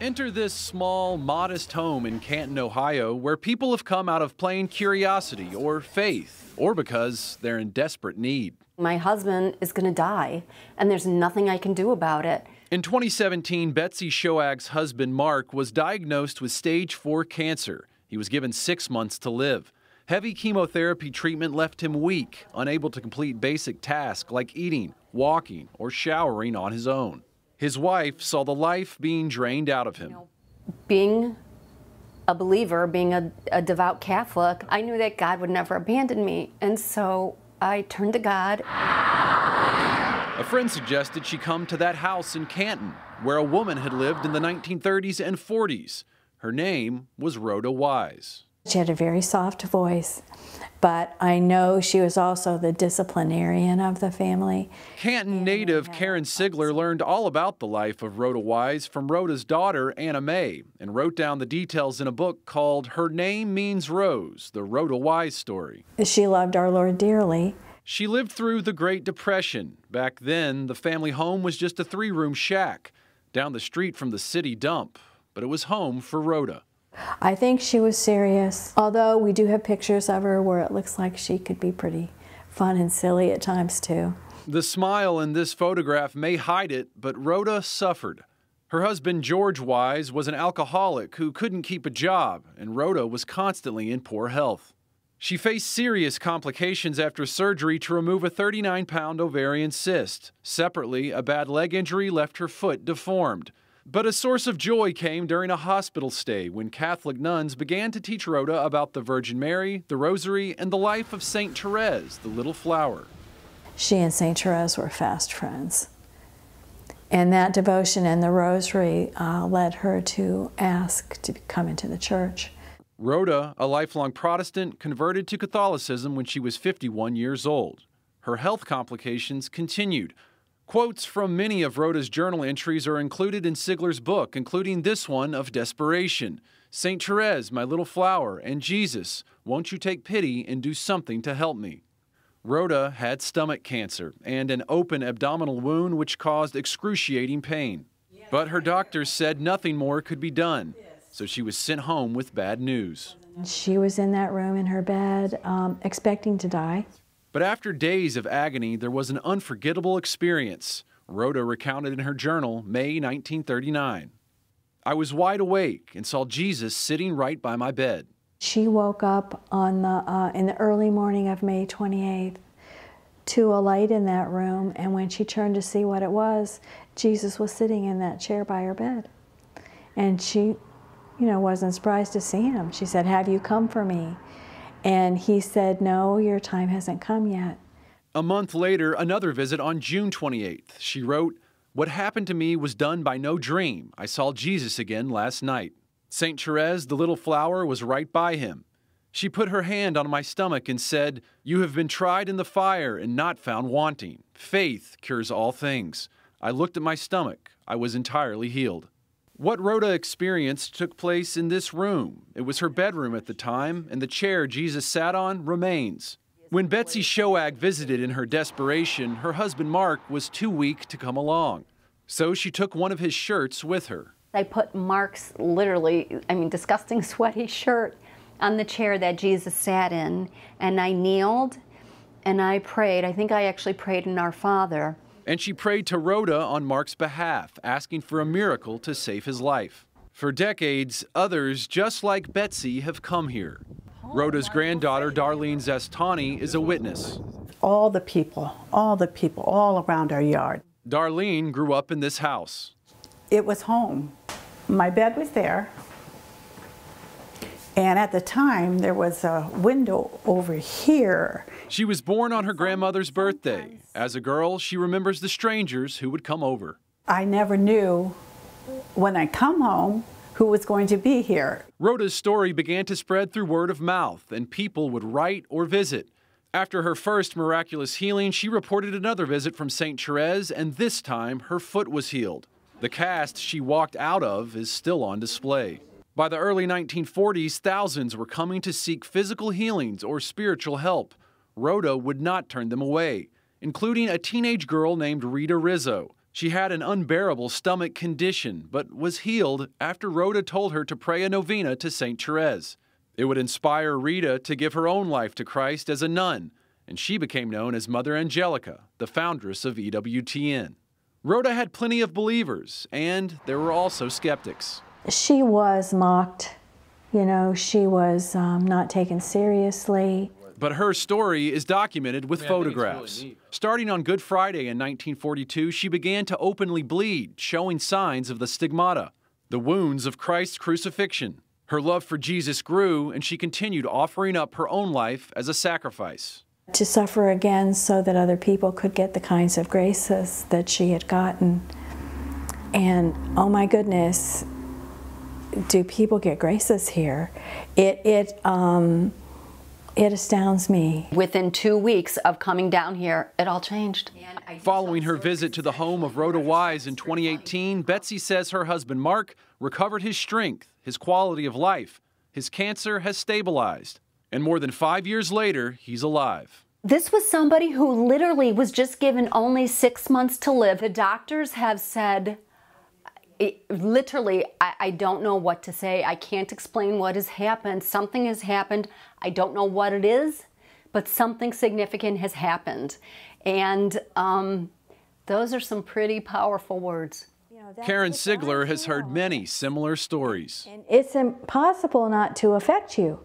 Enter this small, modest home in Canton, Ohio, where people have come out of plain curiosity or faith, or because they're in desperate need. My husband is going to die, and there's nothing I can do about it. In 2017, Betsy Shoag's husband, Mark, was diagnosed with stage 4 cancer. He was given 6 months to live. Heavy chemotherapy treatment left him weak, unable to complete basic tasks like eating, walking, or showering on his own. His wife saw the life being drained out of him. Being a believer, being a devout Catholic, I knew that God would never abandon me, and so I turned to God. A friend suggested she come to that house in Canton, where a woman had lived in the 1930s and 40s. Her name was Rhoda Wise. She had a very soft voice, but I know she was also the disciplinarian of the family. Canton native Karen Sigler learned all about the life of Rhoda Wise from Rhoda's daughter, Anna Mae, and wrote down the details in a book called Her Name Means Rose, the Rhoda Wise story. She loved our Lord dearly. She lived through the Great Depression. Back then, the family home was just a 3-room shack down the street from the city dump, but it was home for Rhoda. I think she was serious, although we do have pictures of her where it looks like she could be pretty fun and silly at times too. The smile in this photograph may hide it, but Rhoda suffered. Her husband, George Wise, was an alcoholic who couldn't keep a job, and Rhoda was constantly in poor health. She faced serious complications after surgery to remove a 39-pound ovarian cyst. Separately, a bad leg injury left her foot deformed. But a source of joy came during a hospital stay when Catholic nuns began to teach Rhoda about the Virgin Mary, the Rosary, and the life of St. Therese, the Little Flower. She and St. Therese were fast friends. And that devotion and the Rosary led her to ask to come into the church. Rhoda, a lifelong Protestant, converted to Catholicism when she was 51 years old. Her health complications continued. Quotes from many of Rhoda's journal entries are included in Sigler's book, including this one of desperation. St. Therese, my little flower, and Jesus, won't you take pity and do something to help me? Rhoda had stomach cancer and an open abdominal wound which caused excruciating pain. But her doctors said nothing more could be done, so she was sent home with bad news. She was in that room in her bed, expecting to die. But after days of agony, there was an unforgettable experience. Rhoda recounted in her journal, May 1939. I was wide awake and saw Jesus sitting right by my bed. She woke up on in the early morning of May 28th to a light in that room, and when she turned to see what it was, Jesus was sitting in that chair by her bed. And she, wasn't surprised to see him. She said, "Have you come for me?" And he said, "No, your time hasn't come yet." A month later, another visit on June 28th. She wrote, "What happened to me was done by no dream. I saw Jesus again last night. St. Therese, the little flower, was right by him. She put her hand on my stomach and said, 'You have been tried in the fire and not found wanting. Faith cures all things.' I looked at my stomach. I was entirely healed." What Rhoda experienced took place in this room. It was her bedroom at the time, and the chair Jesus sat on remains. When Betsy Shoag visited in her desperation, her husband Mark was too weak to come along. So she took one of his shirts with her. I put Mark's disgusting sweaty shirt on the chair that Jesus sat in, and I kneeled and I prayed. I think I actually prayed in Our Father. And she prayed to Rhoda on Mark's behalf, asking for a miracle to save his life. For decades, others just like Betsy have come here. Rhoda's granddaughter, Darlene Zestani, is a witness. All the people all around our yard. Darlene grew up in this house. It was home. My bed was there. And at the time, there was a window over here. She was born on her grandmother's birthday. As a girl, she remembers the strangers who would come over. I never knew when I come home who was going to be here. Rhoda's story began to spread through word of mouth, and people would write or visit. After her first miraculous healing, she reported another visit from St. Therese, and this time her foot was healed. The cast she walked out of is still on display. By the early 1940s, thousands were coming to seek physical healings or spiritual help. Rhoda would not turn them away, including a teenage girl named Rita Rizzo, She had an unbearable stomach condition, but was healed after Rhoda told her to pray a novena to St. Therese. It would inspire Rita to give her own life to Christ as a nun, and she became known as Mother Angelica, the foundress of EWTN. Rhoda had plenty of believers, and there were also skeptics. She was mocked. You know, she was not taken seriously. But her story is documented with photographs. Starting on Good Friday in 1942, she began to openly bleed, showing signs of the stigmata, the wounds of Christ's crucifixion. Her love for Jesus grew, and she continued offering up her own life as a sacrifice. To suffer again so that other people could get the kinds of graces that she had gotten. And oh my goodness, do people get graces here? It astounds me. Within 2 weeks of coming down here, it all changed. Following her visit to the home of Rhoda Wise in 2018, Betsy says her husband Mark recovered his strength, his quality of life. His cancer has stabilized. And more than 5 years later, he's alive. This was somebody who literally was just given only 6 months to live. The doctors have said, literally, I don't know what to say. I can't explain what has happened. Something has happened. I don't know what it is, but something significant has happened. And those are some pretty powerful words. Karen Sigler has heard many similar stories. It's impossible not to affect you.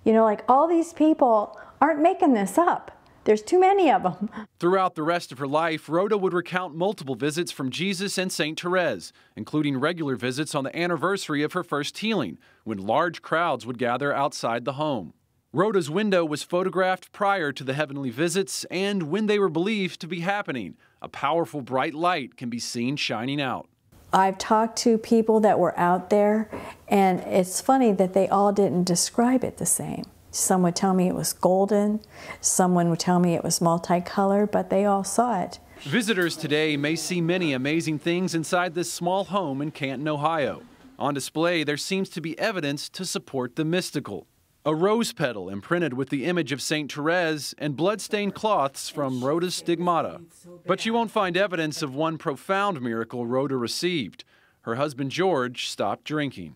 You know, like all these people aren't making this up. There's too many of them. Throughout the rest of her life, Rhoda would recount multiple visits from Jesus and St. Therese, including regular visits on the anniversary of her first healing, when large crowds would gather outside the home. Rhoda's window was photographed prior to the heavenly visits and when they were believed to be happening. A powerful bright light can be seen shining out. I've talked to people that were out there, and it's funny that they all didn't describe it the same. Some would tell me it was golden, someone would tell me it was multicolored, but they all saw it. Visitors today may see many amazing things inside this small home in Canton, Ohio. On display, there seems to be evidence to support the mystical. A rose petal imprinted with the image of St. Therese and blood-stained cloths from Rhoda's stigmata. But you won't find evidence of one profound miracle Rhoda received. Her husband George stopped drinking.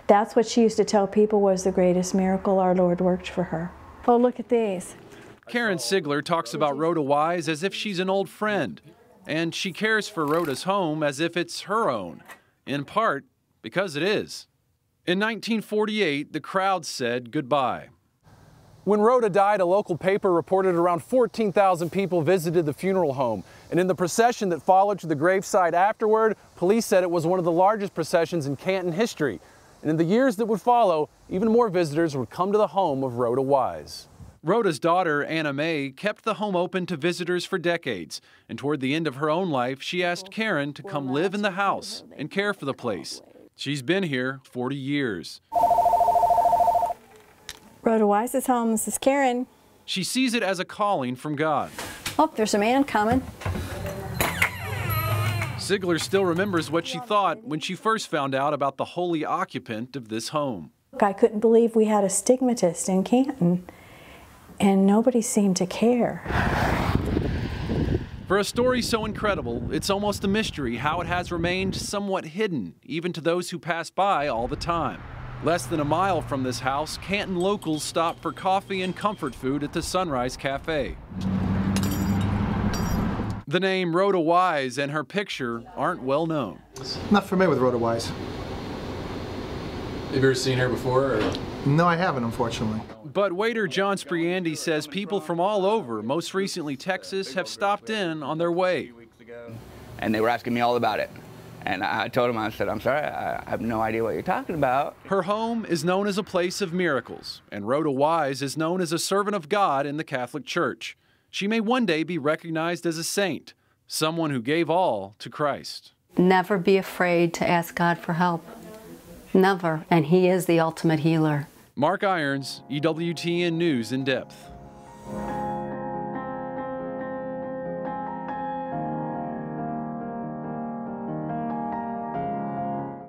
That's what she used to tell people was the greatest miracle our Lord worked for her. Oh, look at these. Karen Sigler talks about Rhoda Wise as if she's an old friend, and she cares for Rhoda's home as if it's her own, in part because it is. In 1948, the crowd said goodbye. When Rhoda died, a local paper reported around 14,000 people visited the funeral home. And in the procession that followed to the graveside afterward, police said it was one of the largest processions in Canton history. And in the years that would follow, even more visitors would come to the home of Rhoda Wise. Rhoda's daughter, Anna Mae, kept the home open to visitors for decades. And toward the end of her own life, she asked Karen to come live in the house and care for the place. She's been here 40 years. Rhoda Wise's home. This is Karen. She sees it as a calling from God. Oh, there's a man coming. Sigler still remembers what she thought when she first found out about the holy occupant of this home. I couldn't believe we had a stigmatist in Canton, and nobody seemed to care. For a story so incredible, it's almost a mystery how it has remained somewhat hidden, even to those who pass by all the time. Less than a mile from this house, Canton locals stop for coffee and comfort food at the Sunrise Cafe. The name Rhoda Wise and her picture aren't well known. I'm not familiar with Rhoda Wise. Have you ever seen her before? Or? No, I haven't, unfortunately. But waiter John Spriandi says people from all over, most recently Texas, have stopped in on their way. And they were asking me all about it. And I told them, I said, I'm sorry, I have no idea what you're talking about. Her home is known as a place of miracles, and Rhoda Wise is known as a servant of God in the Catholic Church. She may one day be recognized as a saint, someone who gave all to Christ. Never be afraid to ask God for help. Never. And He is the ultimate healer. Mark Irons, EWTN News in Depth.